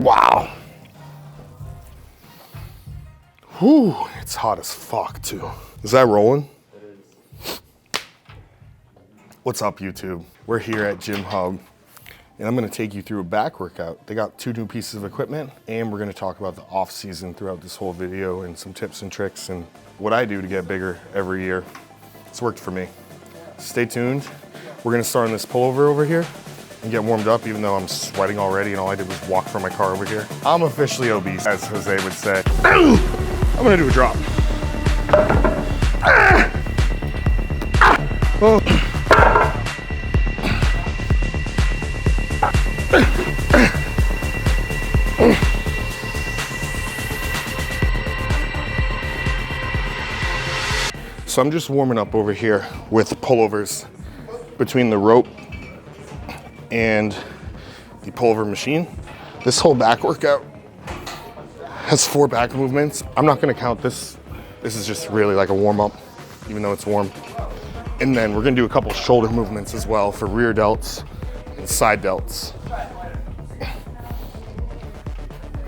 Wow. Whew, it's hot as fuck too. Is that rolling? It is. What's up, YouTube? We're here at Gymhub, and I'm gonna take you through a back workout. They got 2 new pieces of equipment, and we're gonna talk about the off season throughout this whole video and some tips and tricks and what I do to get bigger every year. It's worked for me. Stay tuned. We're gonna start on this pullover over here and get warmed up, even though I'm sweating already and all I did was walk from my car over here. I'm officially obese, as Jose would say. I'm gonna do a drop. Oh. So I'm just warming up over here with pullovers between the rope and the pullover machine. This whole back workout has 4 back movements. I'm not gonna count this. This is just really like a warm up, even though it's warm. And then we're gonna do a couple shoulder movements as well for rear delts and side delts.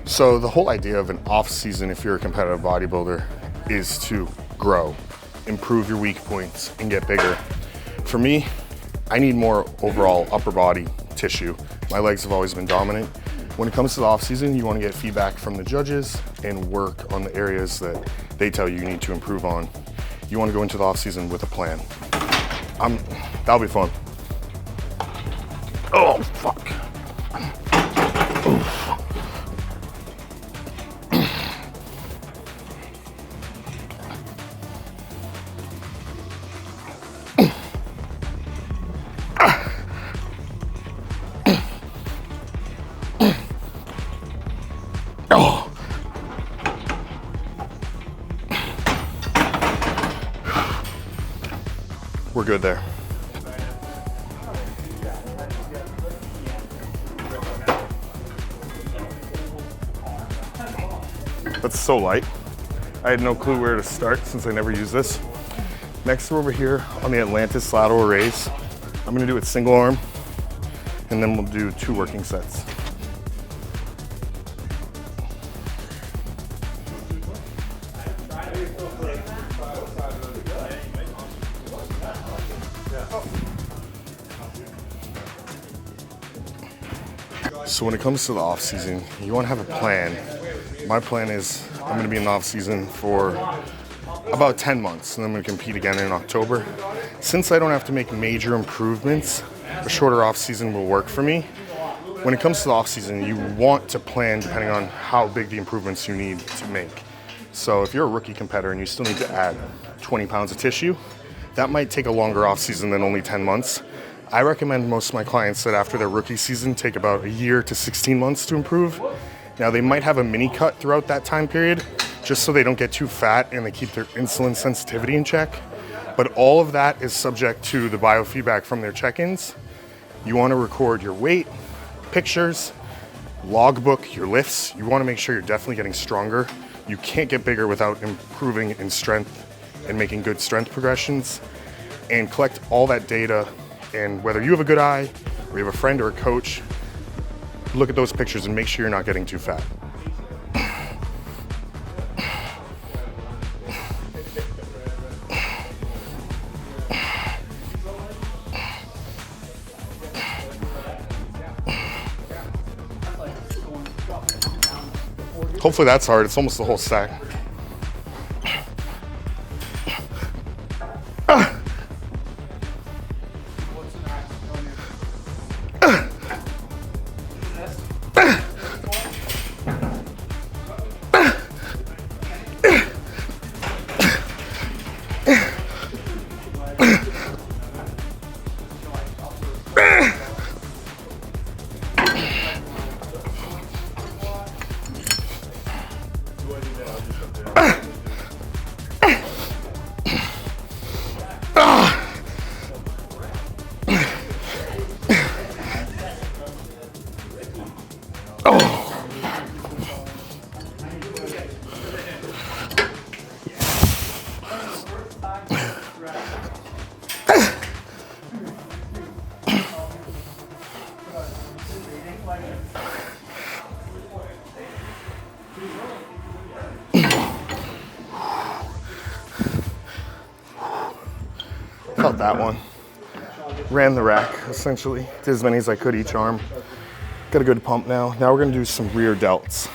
So the whole idea of an off season, if you're a competitive bodybuilder, is to grow, improve your weak points, and get bigger. For me, I need more overall upper body tissue. My legs have always been dominant. When it comes to the off season, you want to get feedback from the judges and work on the areas that they tell you need to improve on. You want to go into the off season with a plan. That'll be fun. Oh, fuck. Oh. We're good there. That's so light. I had no clue where to start since I never used this. Next, we're over here on the Atlantis lateral raise. I'm gonna do it single arm, and then we'll do 2 working sets. So when it comes to the off season, you want to have a plan. My plan is I'm going to be in the off season for about 10 months, and then I'm going to compete again in October. Since I don't have to make major improvements, a shorter off season will work for me. When it comes to the off season, you want to plan depending on how big the improvements you need to make. So if you're a rookie competitor and you still need to add 20 pounds of tissue, that might take a longer off season than only 10 months. I recommend most of my clients that after their rookie season take about a year to 16 months to improve. Now they might have a mini cut throughout that time period just so they don't get too fat and they keep their insulin sensitivity in check. But all of that is subject to the biofeedback from their check-ins. You want to record your weight, pictures, logbook your lifts. You want to make sure you're definitely getting stronger. You can't get bigger without improving in strength and making good strength progressions. And collect all that data. And whether you have a good eye, or you have a friend or a coach, look at those pictures and make sure you're not getting too fat. Hopefully that's hard. It's almost the whole stack. out that one. Ran the rack, essentially. Did as many as I could each arm. Got a good pump now. Now we're gonna do some rear delts.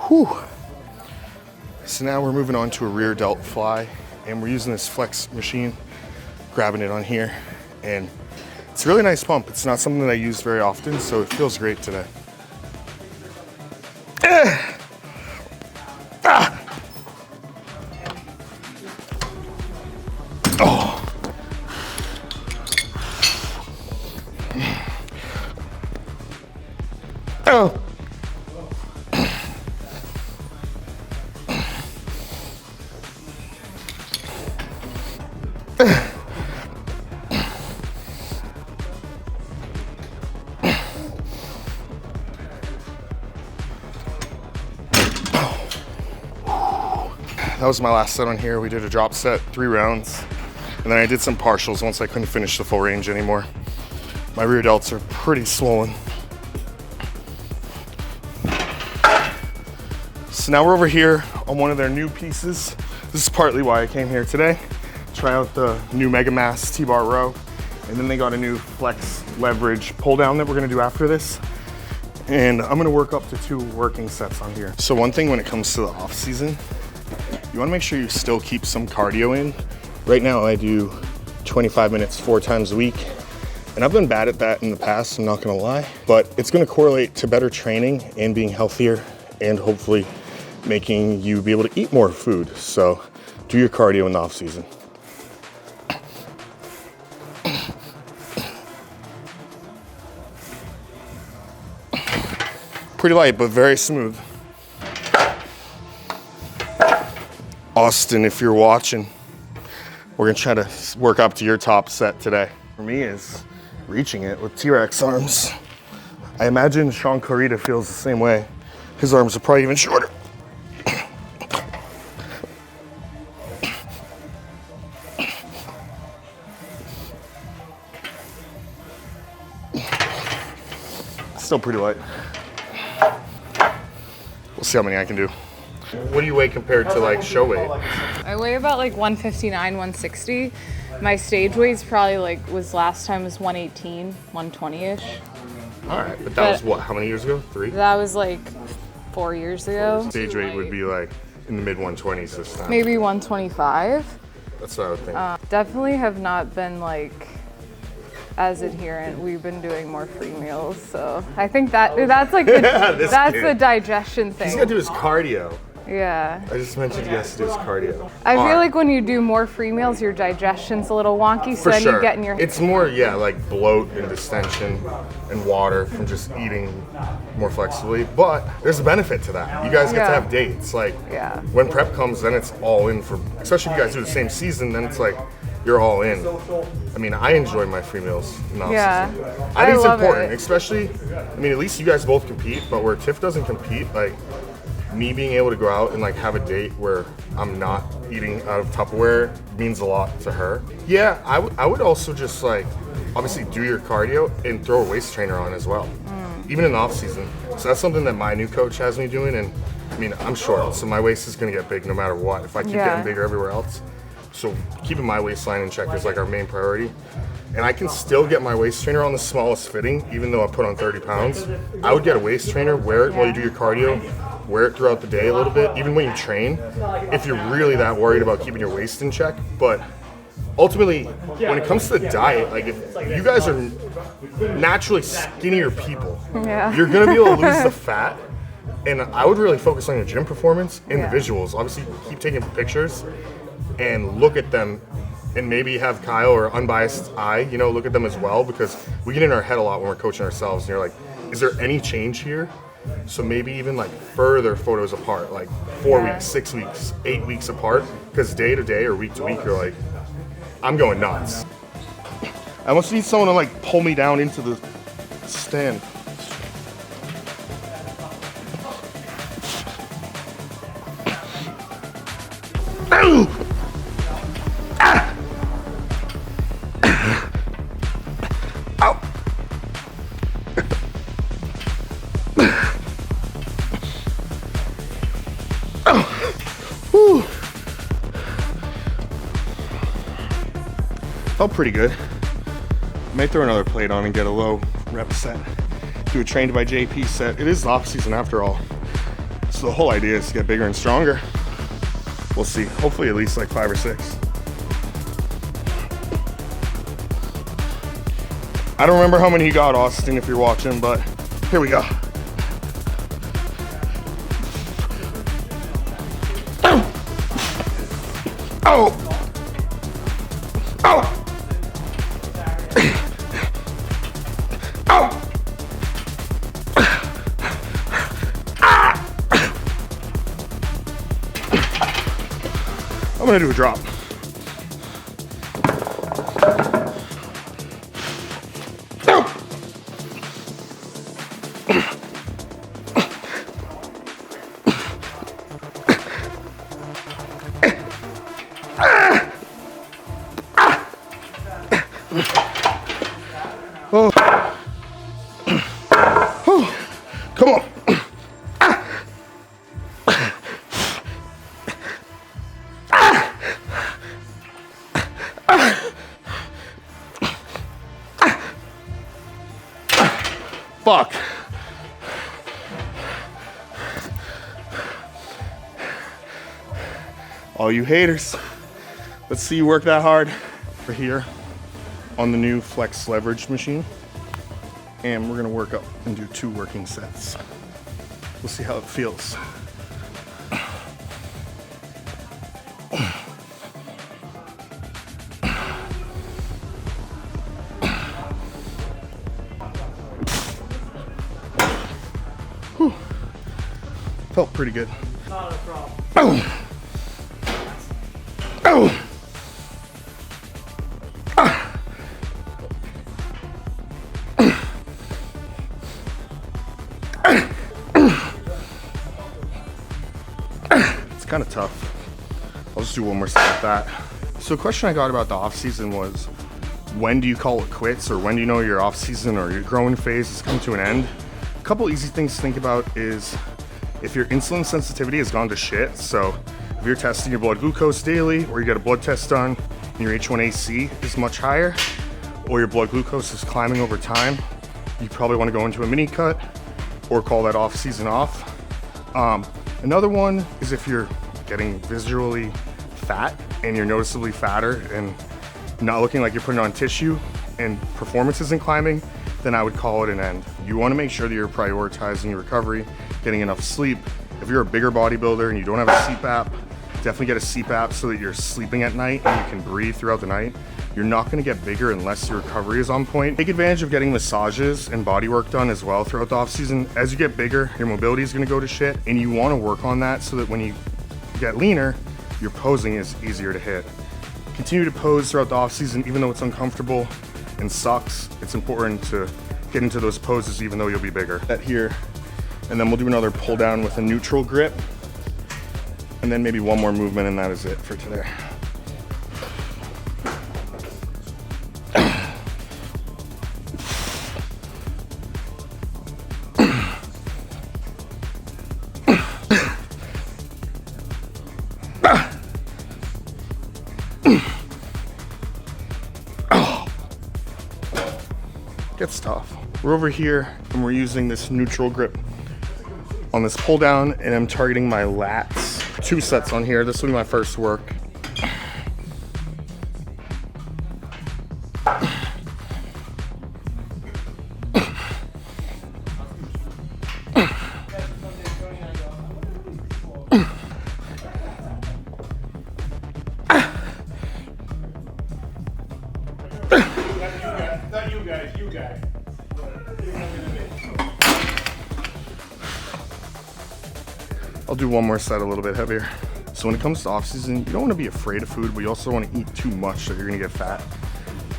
Whew. So now we're moving on to a rear delt fly, and we're using this flex machine, grabbing it on here, and it's a really nice pump. It's not something that I use very often, so it feels great today. Oh. Oh. That was my last set on here. We did a drop set, 3 rounds, and then I did some partials once I couldn't finish the full range anymore. My rear delts are pretty swollen. So now we're over here on one of their new pieces. This is partly why I came here today. Try out the new Mega Mass T-bar row. And then they got a new flex leverage pull down that we're gonna do after this. And I'm gonna work up to 2 working sets on here. So one thing when it comes to the off season, you wanna make sure you still keep some cardio in. Right now I do 25 minutes 4 times a week. And I've been bad at that in the past, I'm not gonna lie. But it's gonna correlate to better training and being healthier and hopefully making you be able to eat more food. So do your cardio in the off season. Pretty light, but very smooth. Austin, if you're watching, we're gonna try to work up to your top set today. For me is reaching it with T-Rex arms. I imagine Sean Clarita feels the same way. His arms are probably even shorter. Still pretty light. We'll see how many I can do. What do you weigh compared to like show weight? I weigh about like 159, 160. My stage weight's probably like last time was 118, 120-ish. All right, but that was what, how many years ago? 3? That was like 4 years ago. Stage weight would be like in the mid 120s this time. Maybe 125. That's what I would think. Definitely have not been like as adherent. We've been doing more free meals, so I think that's like the digestion thing. He's gotta do his cardio. Yeah. I just mentioned he has to do his cardio. I feel like when you do more free meals, your digestion's a little wonky, so then you get in your... It's more, yeah, like bloat and distension and water from just eating more flexibly, but there's a benefit to that. You guys get to have dates. Like, when prep comes, then it's all in for, especially if you guys do the same season, then it's like, you're all in. I mean, I enjoy my free meals in the off-season. I think it's important, especially, I mean, at least you guys both compete, but where Tiff doesn't compete, like, me being able to go out and like have a date where I'm not eating out of Tupperware means a lot to her. Yeah, I would also just like, obviously do your cardio and throw a waist trainer on as well, even in the off season. So that's something that my new coach has me doing, and I mean, I'm short, so my waist is gonna get big no matter what, if I keep getting bigger everywhere else. So keeping my waistline in check is like our main priority. And I can still get my waist trainer on the smallest fitting, even though I put on 30 pounds. I would get a waist trainer, wear it while you do your cardio, wear it throughout the day a little bit, even when you train, if you're really that worried about keeping your waist in check. But ultimately, when it comes to the diet, like if you guys are naturally skinnier people, you're gonna be able to lose the fat. And I would really focus on your gym performance and the visuals. Obviously, keep taking pictures and look at them, and maybe have Kyle or unbiased eye, you know, look at them as well, because we get in our head a lot when we're coaching ourselves, and you're like, is there any change here? So maybe even like further photos apart, like 4 weeks, 6 weeks, 8 weeks apart, because day to day or week to week, you're like, I'm going nuts. I almost need someone to like pull me down into the stand. Felt pretty good. Might throw another plate on and get a low rep set. Do a trained by JP set. It is off season after all. So the whole idea is to get bigger and stronger. We'll see. Hopefully at least like 5 or 6. I don't remember how many you got, Austin, if you're watching, but here we go. Oh! Oh! Oh! I'm gonna do a drop. Oh. Oh. Come on. Fuck. All you haters, let's see you work that hard for here on the new flex leverage machine. And we're gonna work up and do 2 working sets. We'll see how it feels. Whew. Felt pretty good. Not a problem. Oh! Oh! It's kind of tough. I'll just do one more set with that. So a question I got about the off season was, when do you call it quits, or when do you know your off season or your growing phase has come to an end? A couple easy things to think about is if your insulin sensitivity has gone to shit. So if you're testing your blood glucose daily, or you get a blood test done and your H1AC is much higher, or your blood glucose is climbing over time, you probably want to go into a mini cut or call that off season off. Another one is if you're getting visually fat and you're noticeably fatter and not looking like you're putting on tissue and performance isn't climbing, then I would call it an end. You want to make sure that you're prioritizing your recovery, getting enough sleep. If you're a bigger bodybuilder and you don't have a CPAP, definitely get a CPAP so that you're sleeping at night and you can breathe throughout the night. You're not going to get bigger unless your recovery is on point. Take advantage of getting massages and body work done as well throughout the off season. As you get bigger, your mobility is going to go to shit, and you want to work on that so that when you get leaner, your posing is easier to hit. Continue to pose throughout the off season, even though it's uncomfortable and sucks. It's important to get into those poses even though you'll be bigger. That here, and then we'll do another pull down with a neutral grip, and then maybe one more movement, and that is it for today. Gets tough. We're over here and we're using this neutral grip on this pull down, and I'm targeting my lats. 2 sets on here. This will be my first work. You guys. I'll do one more set a little bit heavier. So when it comes to off season, you don't want to be afraid of food, but you also want to eat too much so you're going to get fat.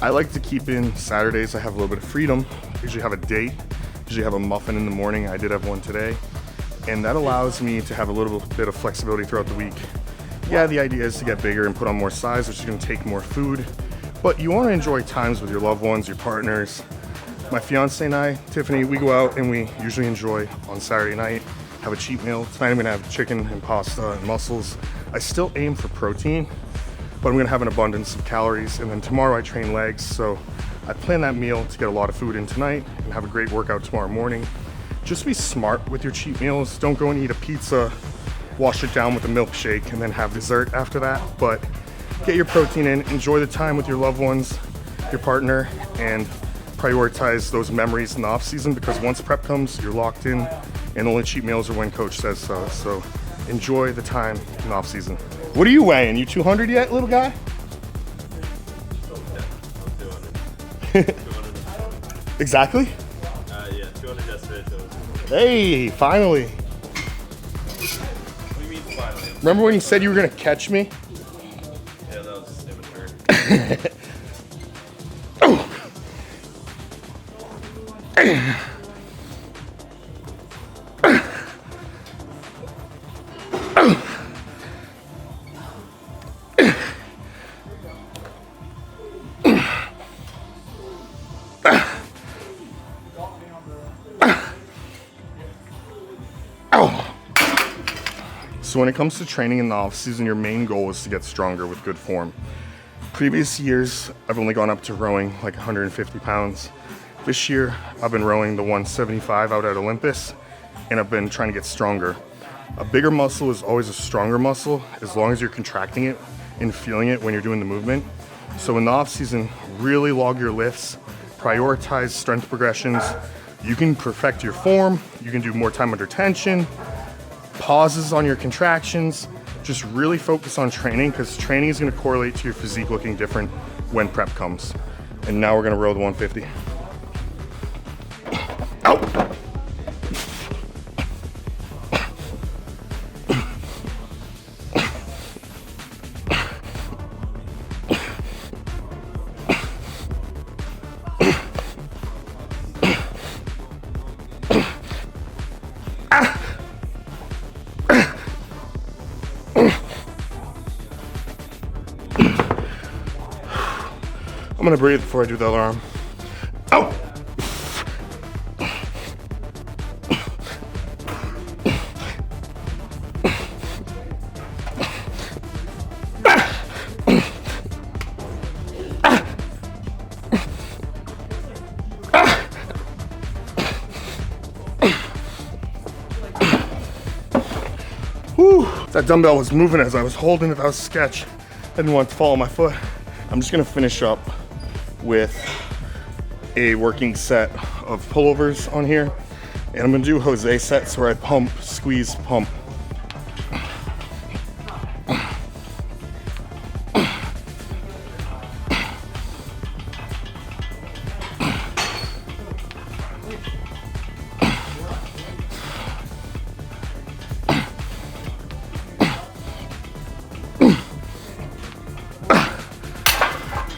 I like to keep in Saturdays, I have a little bit of freedom. Usually have a date, usually have a muffin in the morning. I did have one today. And that allows me to have a little bit of flexibility throughout the week. Yeah, the idea is to get bigger and put on more size, which is going to take more food. But you want to enjoy times with your loved ones, your partners. My fiance and I, Tiffany, we go out and we usually enjoy on Saturday night, have a cheat meal. Tonight I'm gonna have chicken and pasta and mussels. I still aim for protein, but I'm gonna have an abundance of calories. And then tomorrow I train legs, so I plan that meal to get a lot of food in tonight and have a great workout tomorrow morning. Just be smart with your cheat meals. Don't go and eat a pizza, wash it down with a milkshake, and then have dessert after that. But get your protein in, enjoy the time with your loved ones, your partner, and prioritize those memories in the off season, because once prep comes, you're locked in, and only cheat meals are when coach says so. So enjoy the time in the off season. What are you weighing? You 200 yet, little guy? Exactly? Yeah, 200 yesterday. Hey, finally. What do you mean finally? Remember when you said you were gonna catch me? Yeah, that was immature. So when it comes to training in the off season, your main goal is to get stronger with good form. Previous years, I've only gone up to rowing like 150 pounds. This year, I've been rowing the 175 out at Olympus, and I've been trying to get stronger. A bigger muscle is always a stronger muscle, as long as you're contracting it and feeling it when you're doing the movement. So in the off season, really log your lifts, prioritize strength progressions. You can perfect your form, you can do more time under tension, pauses on your contractions. Just really focus on training, because training is going to correlate to your physique looking different when prep comes. And now we're going to row the 150. Out. I'm gonna breathe before I do the other arm. Out! Whew. That dumbbell was moving as I was holding it. That was sketch. I didn't want it to fall on my foot. I'm just gonna finish up with a working set of pullovers on here. And I'm gonna do Jose sets where I pump, squeeze, pump.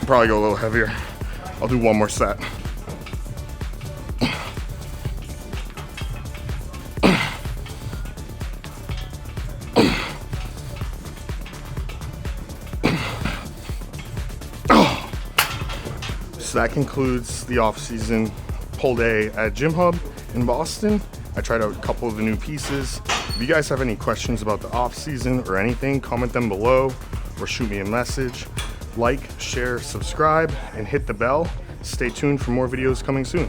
Probably go a little heavier. I'll do one more set. So that concludes the off-season pull day at Gymhub in Boston. I tried out a couple of the new pieces. If you guys have any questions about the off-season or anything, comment them below or shoot me a message. Like, share, subscribe, and hit the bell. Stay tuned for more videos coming soon.